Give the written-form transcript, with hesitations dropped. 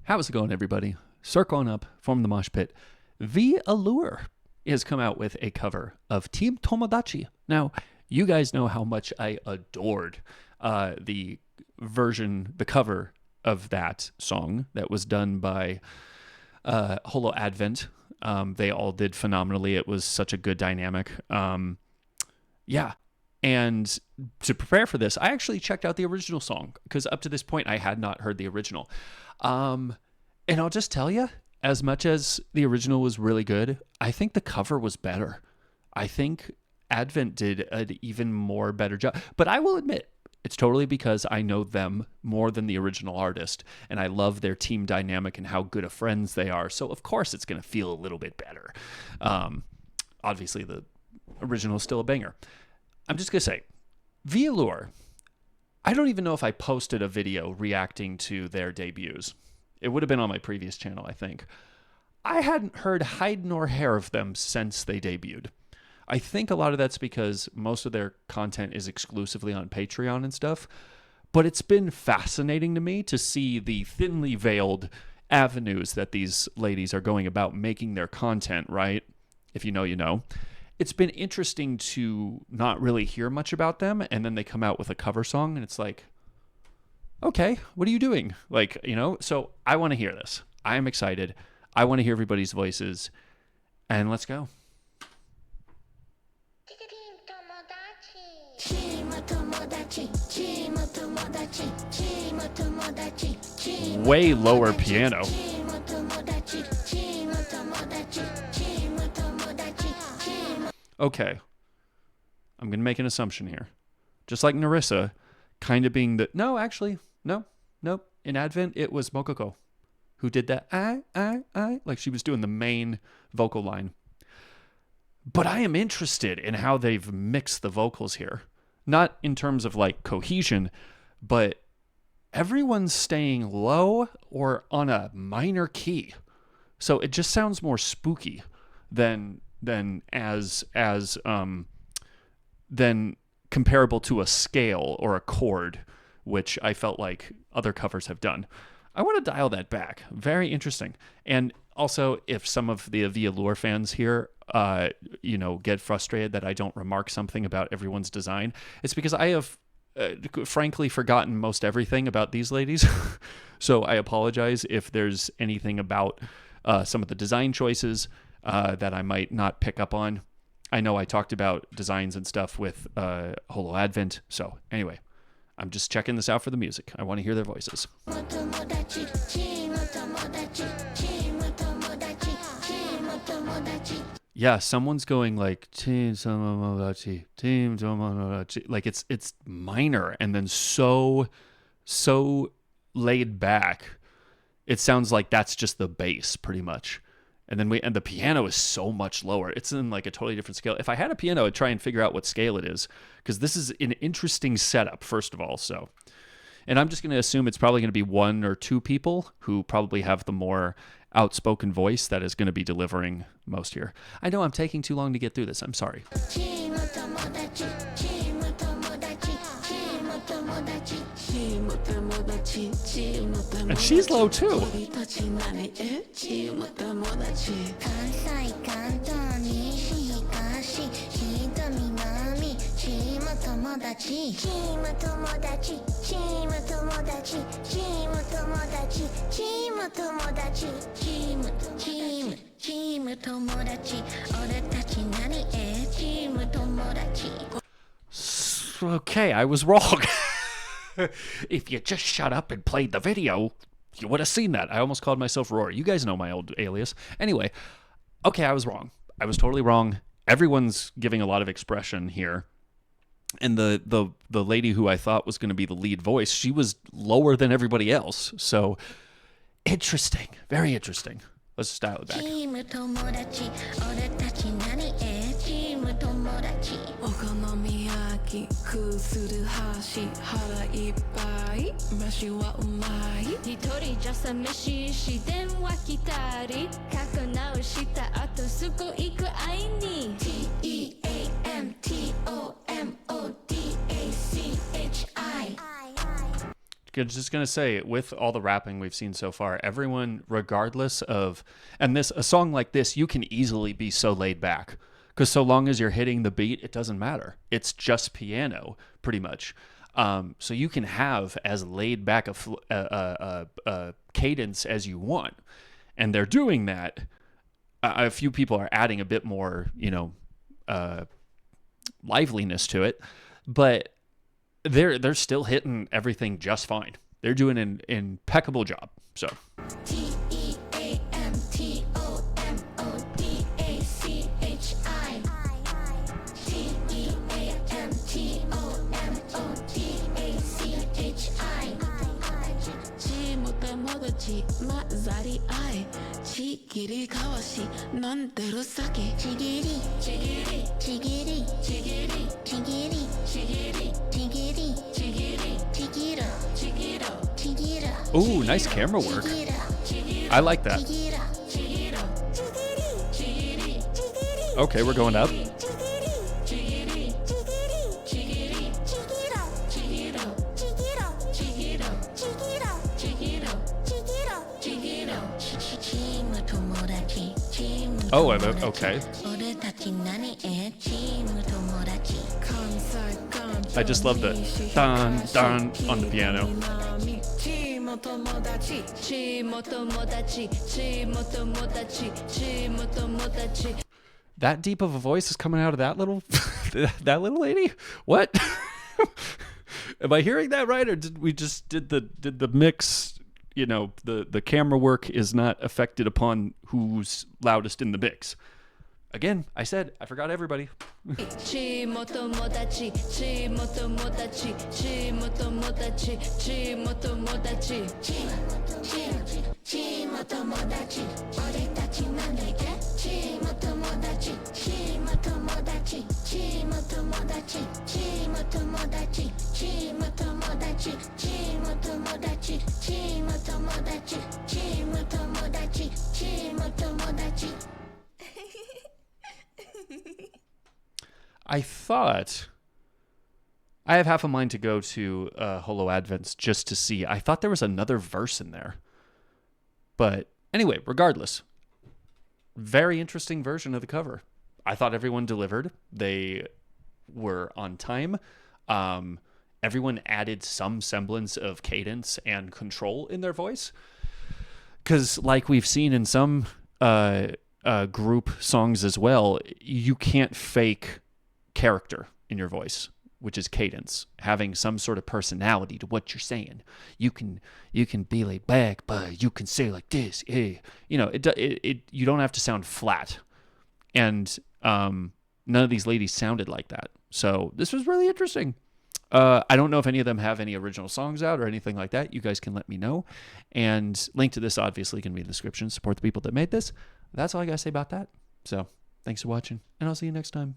How's it going, everybody? Circle on up from the mosh pit. Vallure has come out with a cover of Team Tomodachi. Now, you guys know how much I adored the cover of that song that was done by Holo Advent. They all did phenomenally. It was such a good dynamic. Yeah. And to prepare for this, I actually checked out the original song because up to this point, I had not heard the original. And I'll just tell you, as much as the original was really good, I think the cover was better. I think Advent did an even more better job. But I will admit, it's totally because I know them more than the original artist, and I love their team dynamic and how good of friends they are. So, of course, it's going to feel a little bit better. Obviously, the original is still a banger. I'm just going to say, Vallure, I don't even know if I posted a video reacting to their debuts. It would have been on my previous channel, I think. I hadn't heard hide nor hair of them since they debuted. I think a lot of that's because most of their content is exclusively on Patreon and stuff. But it's been fascinating to me to see the thinly veiled avenues that these ladies are going about making their content, right? If you know, you know. It's been interesting to not really hear much about them, and then they come out with a cover song, and it's like, okay, what are you doing? Like, you know, so I want to hear this. I am excited. I want to hear everybody's voices, and let's go. Way lower piano. Okay, I'm going to make an assumption here. Just like Narissa, kind of being the... No, actually, nope. In Advent, it was Mokoko who did that, I, like she was doing the main vocal line. But I am interested in how they've mixed the vocals here. Not in terms of like cohesion, but everyone's staying low or on a minor key. So it just sounds more spooky than comparable to a scale or a chord, which I felt like other covers have done. I want to dial that back. Very interesting. And also, if some of the Vallure fans here, get frustrated that I don't remark something about everyone's design, it's because I have, frankly, forgotten most everything about these ladies. So I apologize if there's anything about some of the design choices that I might not pick up on. I know I talked about designs and stuff with Holo Advent. So anyway, I'm just checking this out for the music. I want to hear their voices. Yeah, someone's going like Team Tomodachi, like it's minor and then so laid back. It sounds like that's just the bass pretty much. And the piano is so much lower. It's in like a totally different scale. If I had a piano, I'd try and figure out what scale it is, because this is an interesting setup, first of all. So, and I'm just going to assume it's probably going to be one or two people who probably have the more outspoken voice that is going to be delivering most here. I know I'm taking too long to get through this. I'm sorry. And she's low too. Okay, I was wrong. If you just shut up and played the video, you would have seen that. I almost called myself Rory. You guys know my old alias. Anyway, okay, I was wrong. I was totally wrong. Everyone's giving a lot of expression here. And the lady who I thought was going to be the lead voice, she was lower than everybody else. So, interesting. Very interesting. Let's just dial it back. just gonna say, with all the rapping we've seen so far, everyone, regardless of, and a song like this, you can easily be so laid back, because so long as you're hitting the beat, it doesn't matter. It's just piano, pretty much. So you can have as laid back a cadence as you want, and they're doing that. A few people are adding a bit more, liveliness to it, but they're still hitting everything just fine. They're doing an impeccable job. So ooh, nice camera work. I like that. Okay, we're going up. Oh, okay. I just love the dun dun on the piano. That deep of a voice is coming out of that little that little lady? What? Am I hearing that right, or did the mix? The camera work is not affected upon who's loudest in the mix. Again, I said I forgot everybody. I thought I have half a mind to go to Holo Advents just to see. I thought there was another verse in there. But anyway, regardless, very interesting version of the cover. I thought everyone delivered. They were on time. Everyone added some semblance of cadence and control in their voice. Because like we've seen in some group songs as well, you can't fake character in your voice, which is cadence, having some sort of personality to what you're saying. You can be laid back, but you can say like this. You don't have to sound flat, and none of these ladies sounded like that. So this was really interesting. I don't know if any of them have any original songs out or anything like that. You guys can let me know, and link to this obviously can be in the description. Support the people that made this. That's all I gotta say about that. So thanks for watching, and I'll see you next time.